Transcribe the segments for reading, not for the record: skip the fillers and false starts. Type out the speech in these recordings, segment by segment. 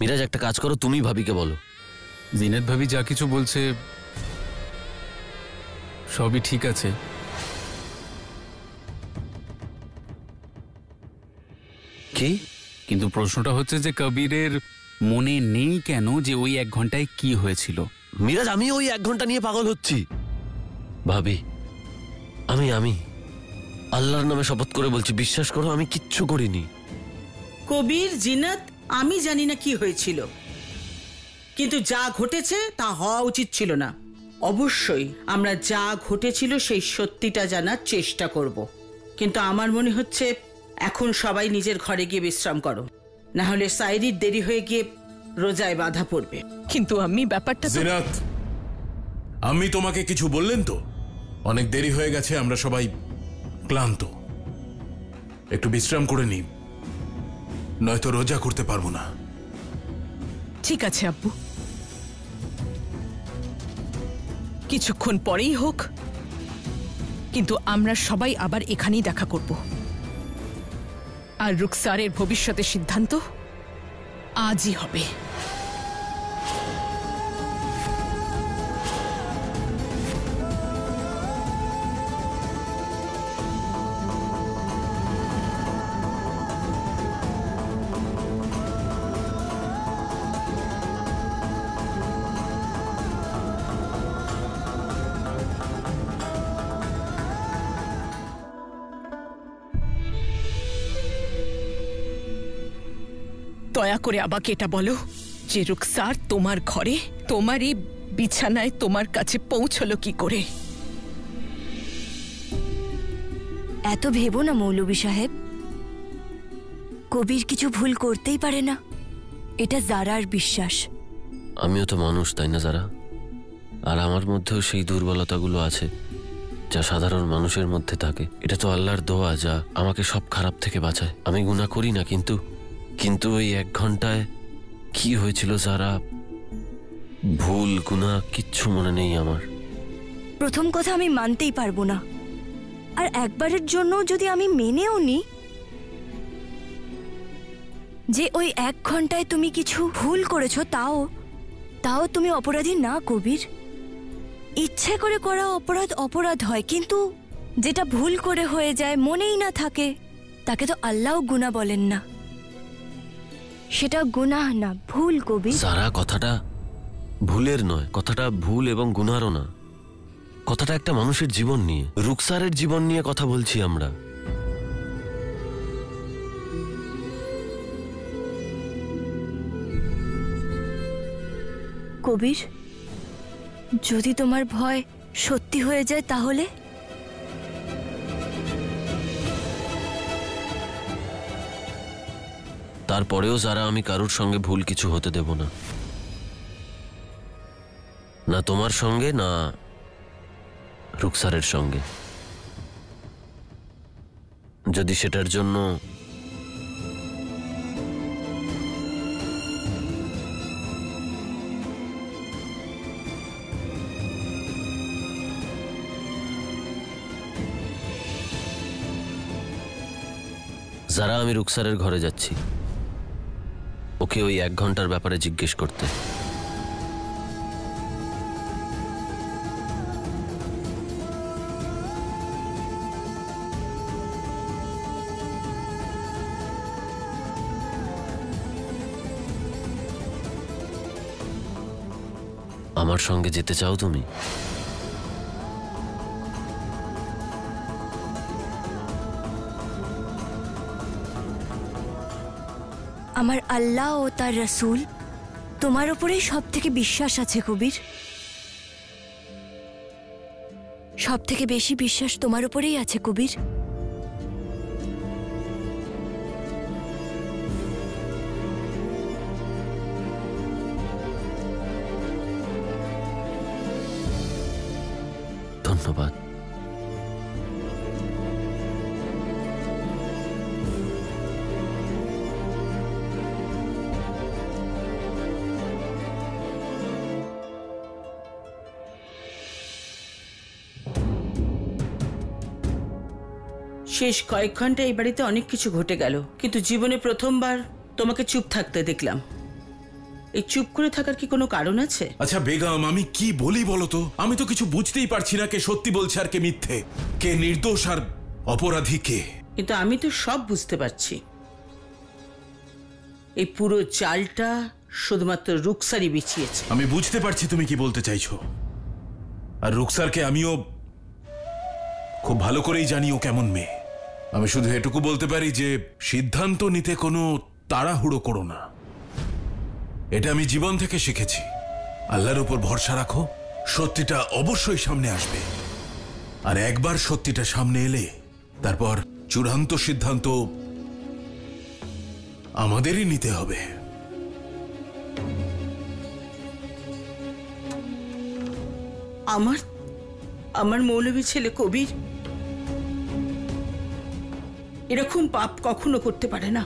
মিরাজ একটা কাজ করো, তুমি ভাবিকে বলো। জিনাত ভাবি যা কিছু বলছে সবই ঠিক আছে, কি? কিন্তু প্রশ্নটা হচ্ছে যে কবিরের মনে নেই কেন যে ওই 1 ঘন্টায় কি হয়েছিল। মিরাজ, আমি ওই 1 ঘন্টা নিয়ে পাগল হচ্ছি। ভাবি, আমি আল্লাহর নামে শপথ করে বলছি, বিশ্বাস করো আমি কিচ্ছু করিনি। কবির, জিনাত, আমি জানি না কি হয়েছিল, কিন্তু যা ঘটেছে তা হওয়া উচিত ছিল না। অবশ্যই আমরা যা ঘটেছিল সেই সত্যিটা জানার চেষ্টা করব, কিন্তু আমার মনে হচ্ছে এখন সবাই নিজের ঘরে গিয়ে বিশ্রাম করো, না হলে সাইরির দেরি হয়ে গিয়ে রোজায় বাধা পড়বে। কিন্তু আমি ব্যাপারটা জিনাত, আমি তোমাকে কিছু বললেন তো? অনেক দেরি হয়ে গেছে, আমরা সবাই ক্লান্ত, একটু বিশ্রাম করে নিই, নয়তো রোজা করতে পারবো না। ঠিক আছে আব্বু, কিছুক্ষণ পরেই হোক, কিন্তু আমরা সবাই আবার এখানেই দেখা করব। আর রুকসারের ভবিষ্যতের সিদ্ধান্ত আজই হবে। দয়া করে আমাকে এটা বলো যে রুকসার তোমার ঘরে, তোমার এই বিছানায় তোমার কাছে পৌঁছলো কি করে? এত ভেবো না মৌলভী সাহেব, কবির কিছু ভুল করতেই পারে না, এটা জারার বিশ্বাস। আমিও তো মানুষ, তাই না যারা? আর আমার মধ্যেও সেই দুর্বলতাগুলো আছে যা সাধারণ মানুষের মধ্যে থাকে। এটা তো আল্লাহর দোয়া যা আমাকে সব খারাপ থেকে বাঁচায়। আমি গুনাহ করি না, কিন্তু ওই 1 ঘন্টায় কি হয়েছিল যারা, ভুল গুনাহ কিচ্ছু মনে নেই আমার। প্রথম কথা, আমি মানতেই পারবো না, আর একবারের জন্য যদি আমি মেনেও নি যে ওই 1 ঘন্টায় তুমি কিছু ভুল করেছো, তাও তুমি অপরাধী না কবির। ইচ্ছে করে করা অপরাধ হয়, কিন্তু যেটা ভুল করে হয়ে যায়, মনেই না থাকে, তাকে তো আল্লাহ গুনাহ বলেন না। সেটা গুনাহ না, ভুল কবির। যারা কথাটা ভুলের নয়, কথাটা ভুল এবং গুনাহও না, কথাটা একটা মানুষের জীবন নিয়ে, রুকসারের জীবন নিয়ে কথা বলছি আমরা। কবির, যদি তোমার ভয় সত্যি হয়ে যায় তাহলে? তারপরেও যারা আমি কারুর সঙ্গে ভুল কিছু হতে দেব না, না তোমার সঙ্গে না রুকসারের সঙ্গে। যদি সেটার জন্য যারা, আমি রুকসারের ঘরে যাচ্ছি ওকে ওই 1 ঘন্টার ব্যাপারে জিজ্ঞেস করতে। আমার সঙ্গে যেতে চাও তুমি? আমার আল্লাহ ও তার রাসূল তোমার উপরেই সব থেকে বিশ্বাস আছে কবির। সব থেকে বেশি বিশ্বাস তোমার উপরেই আছে কবির। ধন্যবাদ। শেষ কয়েক ঘন্টা এই বাড়িতে অনেক কিছু ঘটে গেল, কিন্তু জীবনে প্রথমবার তোমাকে চুপ থাকতে দেখলাম। এই চুপ করে থাকার কি কোনো কারণ আছে? আচ্ছা বেগম, আমি কি বলি বলো তো? আমি তো কিছু বুঝতেই পারছি না কে সত্যি বলছে আর কে মিথ্যে, কে নির্দোষ আর অপরাধী কে। কিন্তু আমি তো সব বুঝতে পারছি। এই পুরো চালটা শুধুমাত্র রুকসারই বিছিয়েছে। আমি বুঝতে পারছি তুমি কি বলতে চাইছো, আর রুকসারকে আমিও খুব ভালো করেই জানি ও কেমন মেয়ে। আমি শুধু এটুকু বলতে পারি যে সিদ্ধান্ত নিতে কোনো তাড়াহুড়ো করো না। এটা আমি জীবন থেকে শিখেছি। আল্লাহর উপর ভরসা রাখো, সত্যিটা অবশ্যই সামনে আসবে। আর একবার সত্যিটা সামনে এলে তারপর চূড়ান্ত সিদ্ধান্ত আমাদেরই নিতে হবে। আমার মৌলবী ছেলে কবির এরকম পাপ কখনো করতে পারে না,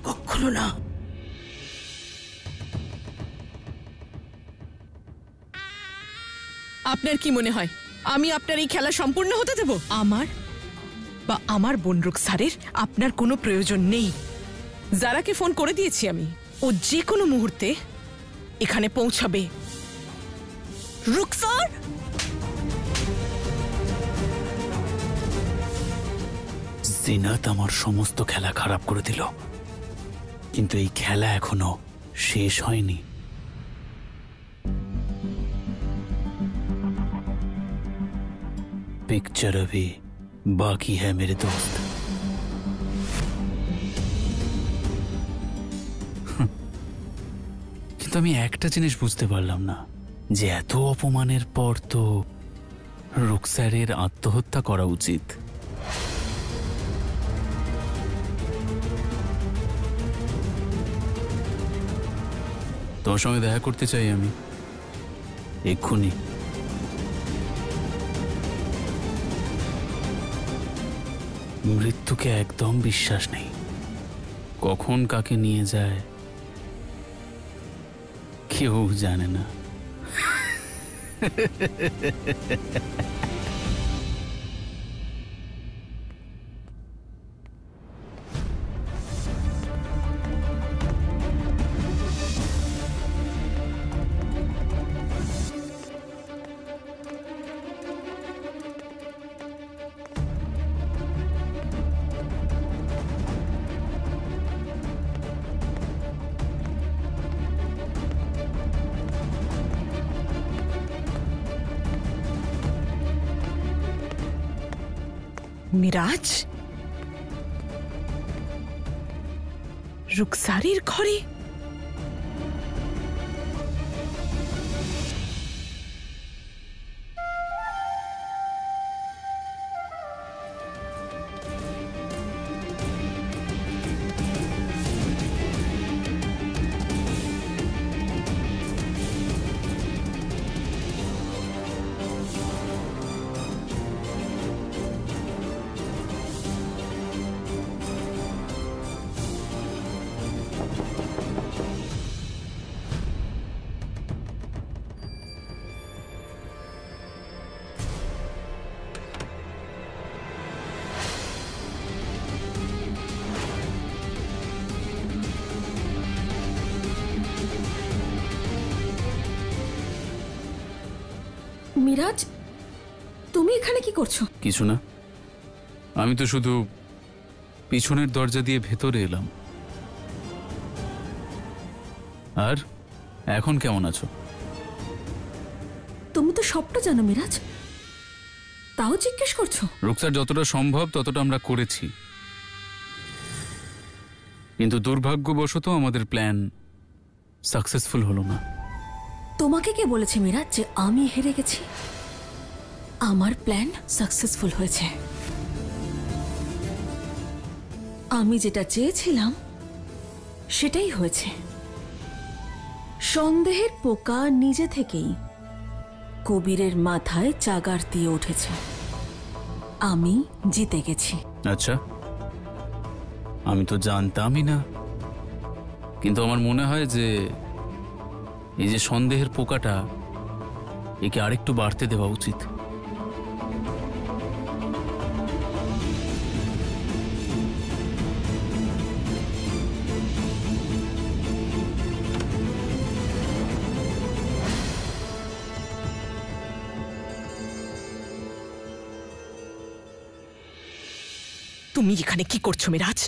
কখনো না। আপনার কি মনে হয় আমি আপনার এই খেলা সম্পূর্ণ হতে দেব? আমার বা আমার বোন রুকসারের আপনার কোনো প্রয়োজন নেই। যারাকে ফোন করে দিয়েছি আমি, ও যে কোনো মুহূর্তে এখানে পৌঁছাবে। রুকসার, জিনাত আমার সমস্ত খেলা খারাপ করে দিল, কিন্তু এই খেলা এখনো শেষ হয়নি। पिक्चर अभी बाकी है मेरे दोस्त। কিন্তু আমি একটা জিনিস বুঝতে পারলাম না, যে এত অপমানের পর তো রুকসারের আত্মহত্যা করা উচিত। তোমার সঙ্গে দেখা করতে চাই আমি এক্ষুনি। মৃত্যুকে একদম বিশ্বাস নেই, কখন কাকে নিয়ে যায় কেউ জানে না। মিরাজ রুকসারের ঘরে? মিরাজ, তুমি এখানে কি করছো? কিছু না, আমি তো শুধু পিছনের দরজা দিয়ে ভেতরে এলাম। আর এখন কেমন আছো? তুমি তো সবটা জানো মিরাজ, তাও জিজ্ঞেস করছো? রুকসার যতটা সম্ভব ততটা আমরা করেছি, কিন্তু দুর্ভাগ্যবশত আমাদের প্ল্যান সাকসেসফুল হলো না। তোমাকে কে বলেছে মিরাজ যে আমি হেরে গেছি? আমার প্ল্যান সাকসেসফুল হয়েছে। আমি যেটা চেয়েছিলাম সেটাই হয়েছে। সন্দেহের পোকা নিজে থেকেই কবিরের মাথায় চাগার দিয়ে উঠেছে। আমি জিতে গেছি। আচ্ছা, আমি তো জানতামই না, কিন্তু আমার মনে হয় যে এই যে সন্দেহের পোকাটা, একে আরেকটু বাড়তে দেওয়া উচিত। তুমি এখানে কি করছো মিরাজ?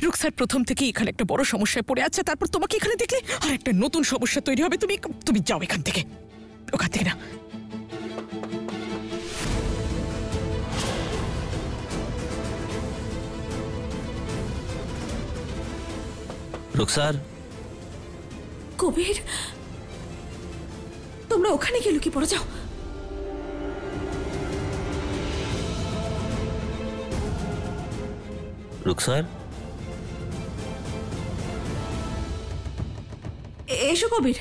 রুকসার প্রথম থেকে এখানে একটা বড় সমস্যায় পড়ে আছে, তারপর তোমাকে এখানে দেখলে আর একটা নতুন সমস্যা তৈরি হবে। তুমি তুমি যাও এখান থেকে, ওখান থেকে না। রুকসার, কবির, তোমরা ওখানে গিয়ে লুকিয়ে পড়ে যাও। রুকসার, এসো কবির।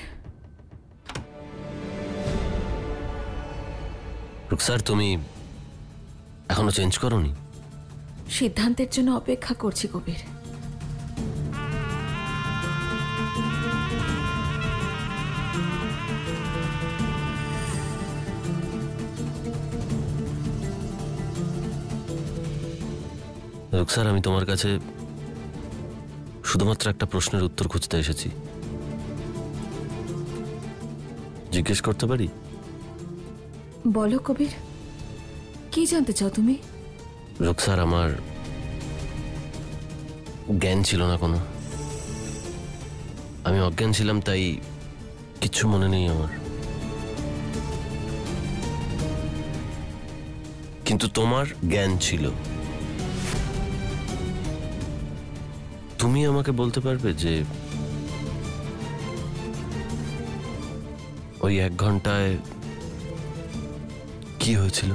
রুকসার, তুমি এখনো চেঞ্জ করোনি? সিদ্ধান্তের জন্য অপেক্ষা করছি কবির। রুকসার, আমি তোমার কাছে শুধুমাত্র একটা প্রশ্নের উত্তর খুঁজতে এসেছি। জিজ্ঞেস করতে পারি? বলো কবির, কি জানতে চাও তুমি? রুকসার, আমার জ্ঞান ছিল না কোনো। আমি অজ্ঞান ছিলাম, তাই কিচ্ছু মনে নেই আমার। কিন্তু তোমার জ্ঞান ছিল। তুমি আমাকে বলতে পারবে যে ওই 1 ঘন্টায় কি হয়েছিল?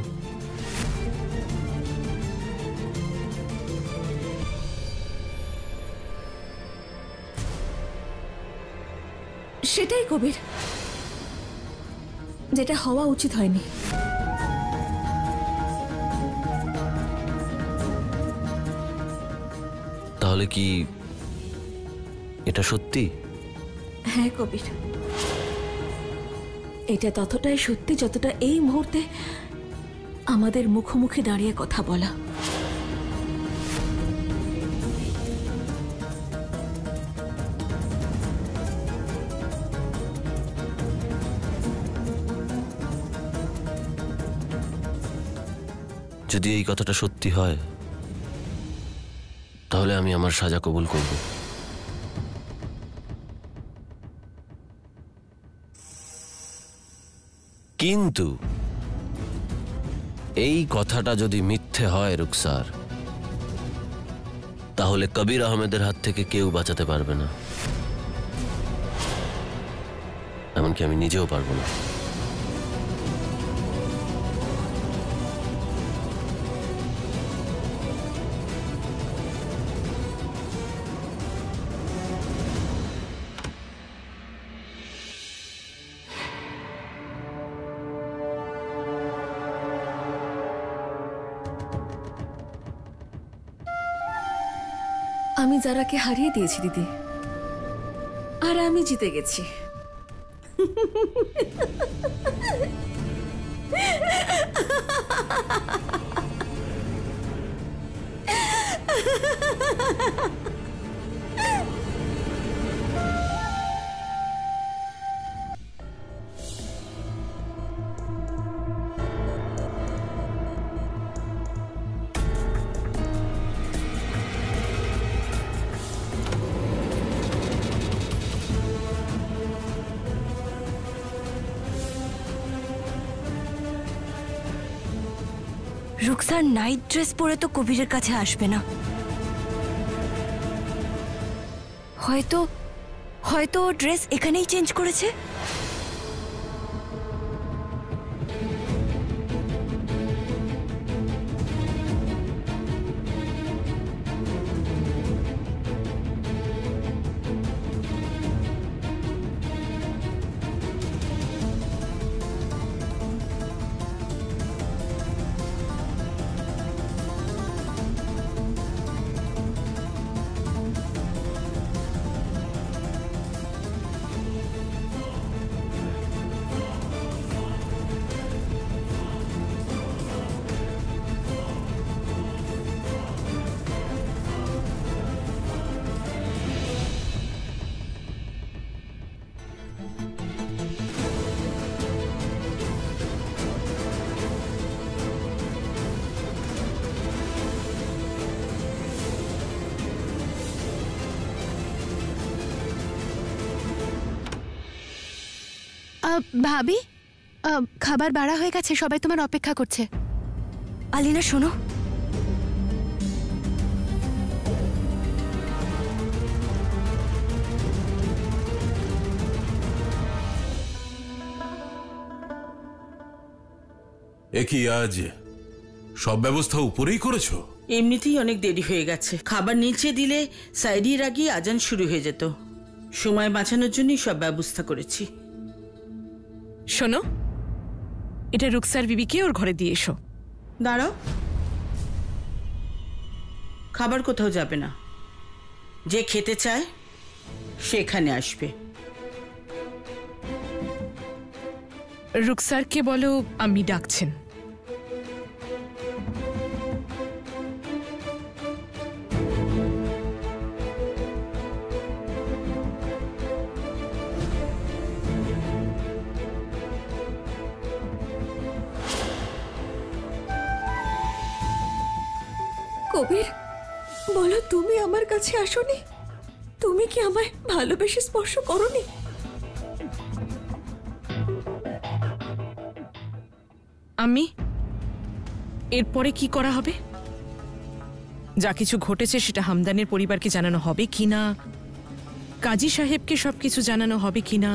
সেটাই কবির, যেটা হওয়া উচিত হয়নি। তাহলে কি এটা সত্যি? হ্যাঁ কবির, এটা ততটাই সত্যি যতটা এই মুহূর্তে আমাদের মুখোমুখি দাঁড়িয়ে কথা বলা। যদি এই কথাটা সত্যি হয়, তাহলে আমি আমার সাজা কবুল করব। কিন্তু এই কথাটা যদি মিথ্যে হয় রুকসার, তাহলে কবির আহমেদের হাত থেকে কেউ বাঁচাতে পারবে না, এমনকি আমি নিজেও পারবো না। আমি যারাকে হারিয়ে দিয়েছি দিদি, আর আমি জিতে গেছি। রুকসার নাইট ড্রেস পরে তো কবিরের কাছে আসবে না। হয়তো হয়তো ও ড্রেস এখানেই চেঞ্জ করেছে। ভাবি, খাবার বাড়া হয়ে গেছে, সবাই তোমার অপেক্ষা করছে। আলিনা শোনো, এ কি আজ সব ব্যবস্থা উপরেই করেছো? এমনিতেই অনেক দেরি হয়ে গেছে, খাবার নিচে দিলে সাইডির আগে আজান শুরু হয়ে যেত। সময় বাঁচানোর জন্যই সব ব্যবস্থা করেছি। শোনো, এটা রুকসার বিবিকে ওর ঘরে দিয়ে এসো। দাঁড়াও, খাবার কোথাও যাবে না, যে খেতে চায় সেখানে আসবে। রুকসারকে বলো আমি ডাকছেন। কবির, বলো তুমি আমার কাছে আসোনি? তুমি কি আমায় ভালোবেসে স্পর্শ করোনি? আমি এরপরে কি করা হবে? যা কিছু ঘটেছে সেটা হামদানের পরিবারকে জানানো হবে কিনা, কাজী সাহেবকে সবকিছু জানানো হবে কিনা,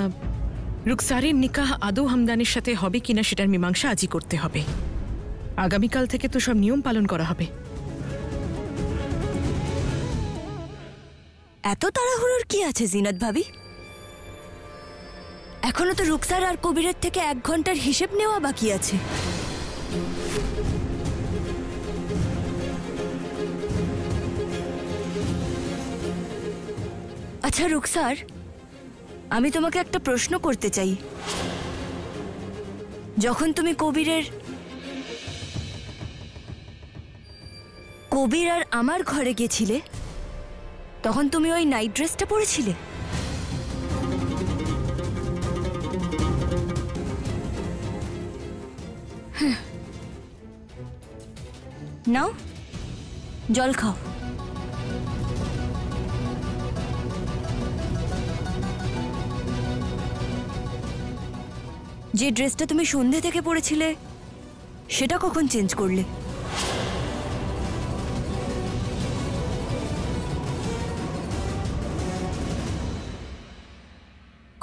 রুকসারের নিকাহ আদৌ হামদানের সাথে হবে কিনা সেটার মীমাংসা আজই করতে হবে। আগামীকাল থেকে তো সব নিয়ম পালন করা হবে। এত তাড়াহুড়োর কি আছে জিনাত ভাবি? এখনো তো রুকসার আর কবিরের থেকে 1 ঘন্টার হিসেব নেওয়া বাকি আছে। আচ্ছা রুকসার, আমি তোমাকে একটা প্রশ্ন করতে চাই। যখন তুমি কবির আর আমার ঘরে গেছিলে, তখন তুমি ওই নাইট ড্রেসটা পরেছিলে? নাও জল খাও। যে ড্রেসটা তুমি সন্ধে থেকে পরেছিলে সেটা কখন চেঞ্জ করলে?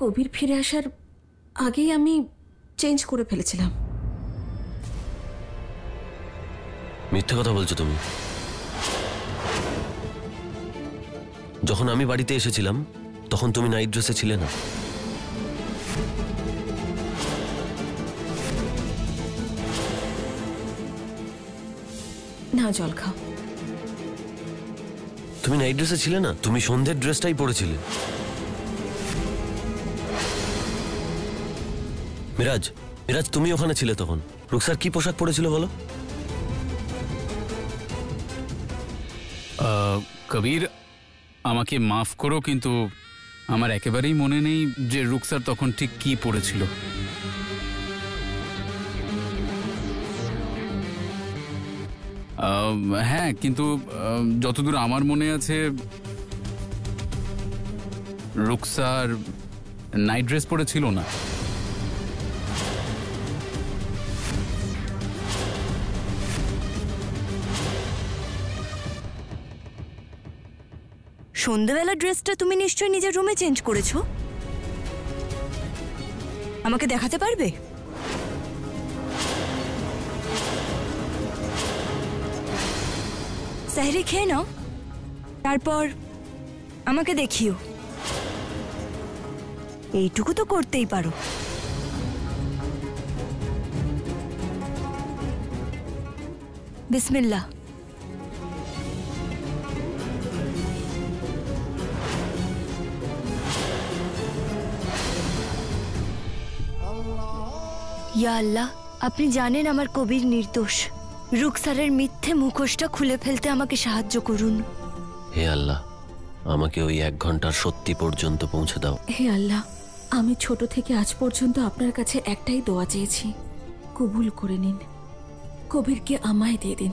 কবির ফিরে আসার আগেই আমি চেঞ্জ করে ফেলেছিলাম। মিথ্যে কথা বলছো তুমি। যখন আমি বাড়িতে এসেছিলাম তখন তুমি নাইট ড্রেসে ছিলে না। না, জল খাও। তুমি নাইট ড্রেসে ছিলে না, তুমি সন্ধ্যের ড্রেসটাই পরেছিলে। মিরাজ, মিরাজ তুমি ওখানে ছিলে তখন। রুকসার কি পোশাক পরেছিল বলো? কবির, আমাকে মাফ করো, কিন্তু আমার একেবারেই মনে নেই যে রুকসার তখন ঠিক কি পড়েছিল। হ্যাঁ, কিন্তু যতদূর আমার মনে আছে রুকসার নাইট ড্রেস পরেছিল না। সন্ধ্যাবেলা ড্রেসটা তুমি নিশ্চয়ই নিজের রুমে চেঞ্জ করেছো। আমাকে দেখাতে পারবে? সাহরি খেয়ে নাও, তারপর আমাকে দেখিও। এইটুকু তো করতেই পারো। বিসমিল্লাহ। ইয়া আল্লাহ, আপনি জানেন আমার কবির নির্দোষ। রুকসারের মিথ্যে মুখোশটা খুলে ফেলতে আমাকে সাহায্য করুন। হে আল্লাহ, আমাকে ওই 1 ঘন্টার সত্যি পর্যন্ত পৌঁছে দাও। হে আল্লাহ, আমি ছোট থেকে আজ পর্যন্ত আপনার কাছে একটাই দোয়া চেয়েছি, কবুল করে নিন। কবিরকে আমায় দিয়ে দিন।